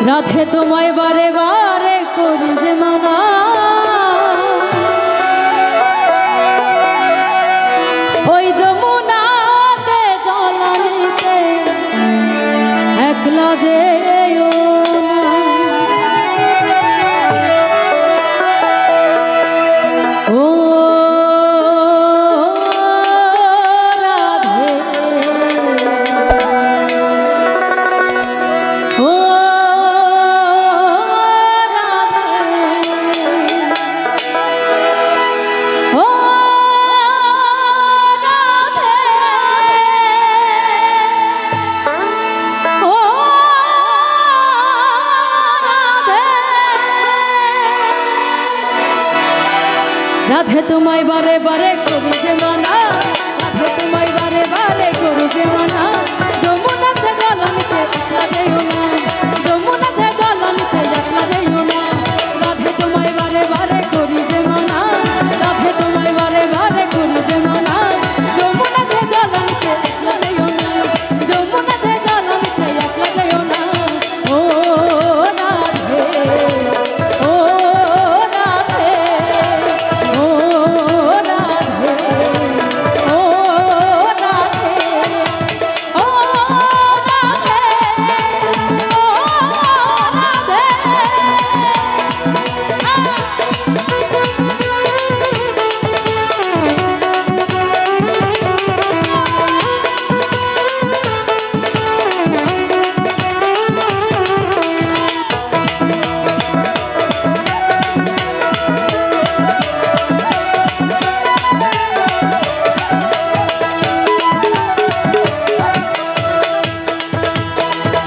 রাধে তোমায় বারে বারে করি যে মানা, ওই যমুনাতে জল আনিতে একলা যে রাধে তোমায় বারে বারে করি যে মানা, রাধে তোমায় বারে বারে করি যে মানা, যমুনাতে জল আনিতে একলা যাইও না, যমুনাতে জল আনিতে একলা যাইও না, রাধে তোমায় বারে বারে করি যে মানা, রাধে তোমায় বারে বারে করি যে মানা, যমুনাতে জল আনিতে একলা যাইও না, যমুনাতে জল আনিতে একলা যাইও না। ও রাধে, ও রাধে, ও রাধে, ও রাধে, ও রাধে,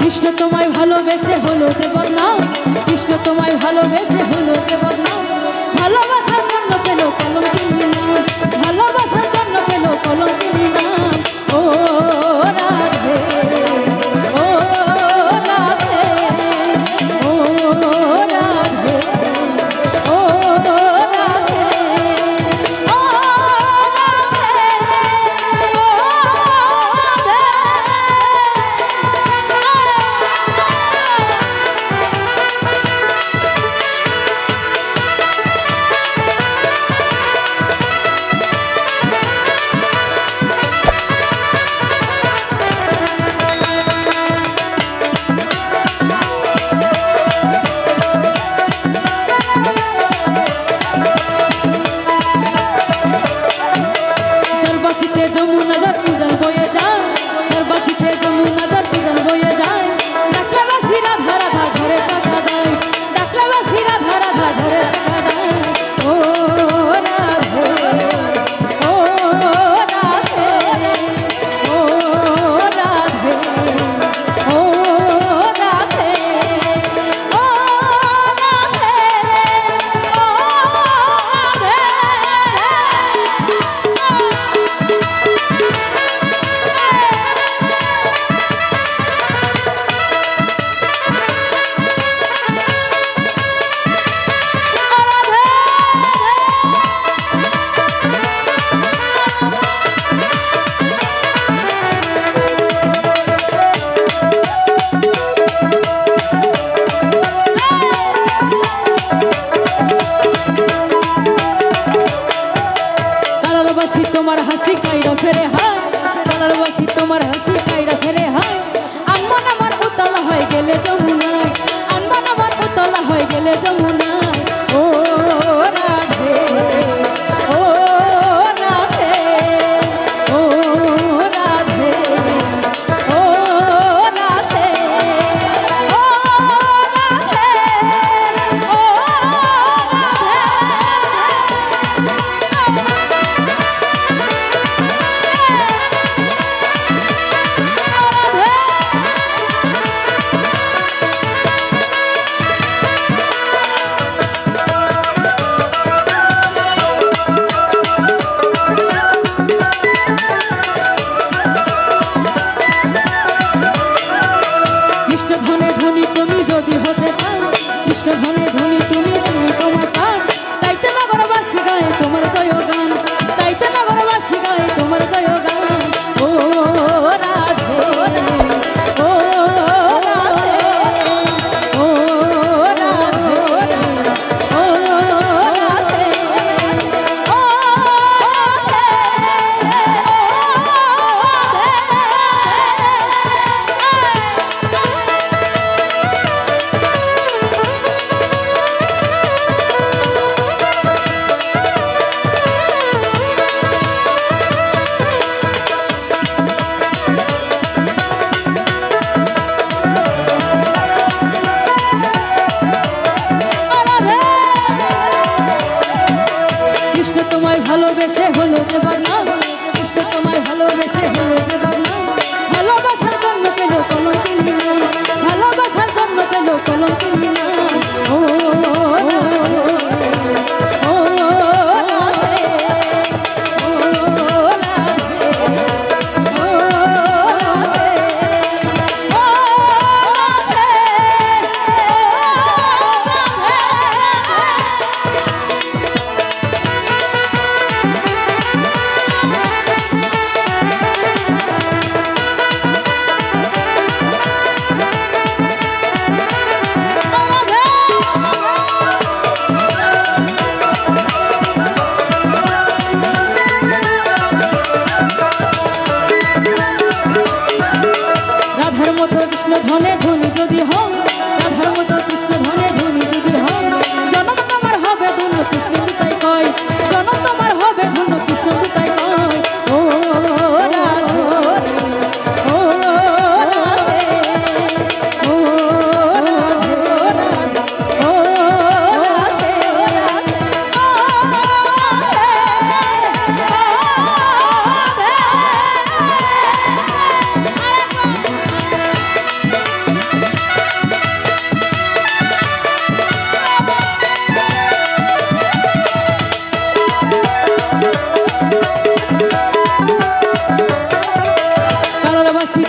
কৃষ্ণ তোমায় ভালোবেসে হলো যে বদনাম, কৃষ্ণ তোমায় ভালোবেসে হলো যে বদনাম, ভালোবাসার জন্য পেল কলঙ্কিনী নাম, ভালোবাসার জন্য পেল কলঙ্কিনী নাম। ও রাধে, ও রাধে, ও রাধে, ও রাধে, ও জলবাসিতে যমুনা যার জল বয়ে যায়, জলবাসিতে যমুনা যার জল বয়ে যায়, ডাকলে বাসি রাধা রাধা ঘরে টাকা দেয়, ডাকলে বাসি রাধা রাধা ঘরে টাকা দেয়। ও রাধে, ও রাধে, ও রাধে, ও রাধে, ও রাধে, ও রাধে। কালারবাসী তোমার হাসি খাইরা ফেরে হায়, কালারবাসী তোমার হাসি খাইরা ফেরে হায়, আনমন আমার উতলা হয়ে গেলে যমুনায়, আনমন আমার উতলা হয়ে গেলে যমুনায়। ও রাধে, ও রাধে, ও রাধে, ও রাধে, ও রাধে, ও রাধে। ধনে ধনী যদি হন, রাধার মতো কৃষ্ণ ধনে ধনী যদি হন, জনম তোমার হবে ধন্য কৃষ্ণ তাই কয়, জনম তোমার হবে ধন্য কৃষ্ণ তাই কয়। ও রাধে ও রাধে ও রাধে ও রাধে ও রাধে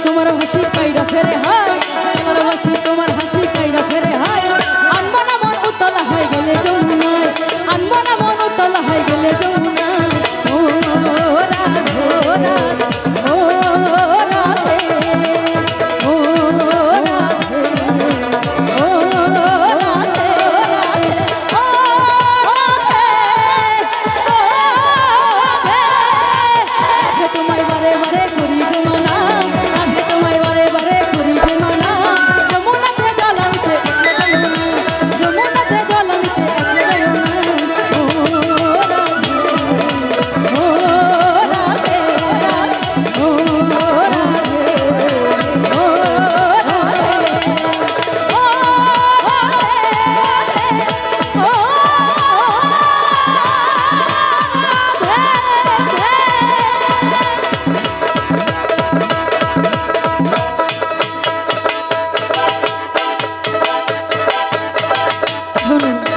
তোমার হাসি পাইরা ফেরে হায়, কালারবাসী তোমার হাসি পাইরা ফেরে হায়, আনমো না মন উতলা হয়ে গেলে যমুনায়, আনমো না মন উতলা হয়ে গেলে যমুনায়। ও রাধে ও রাধে ও রাধে ও রাধে ও রাধে ও রাধে তোমায় বারে বারে করি জমানা, ধন্যবাদ।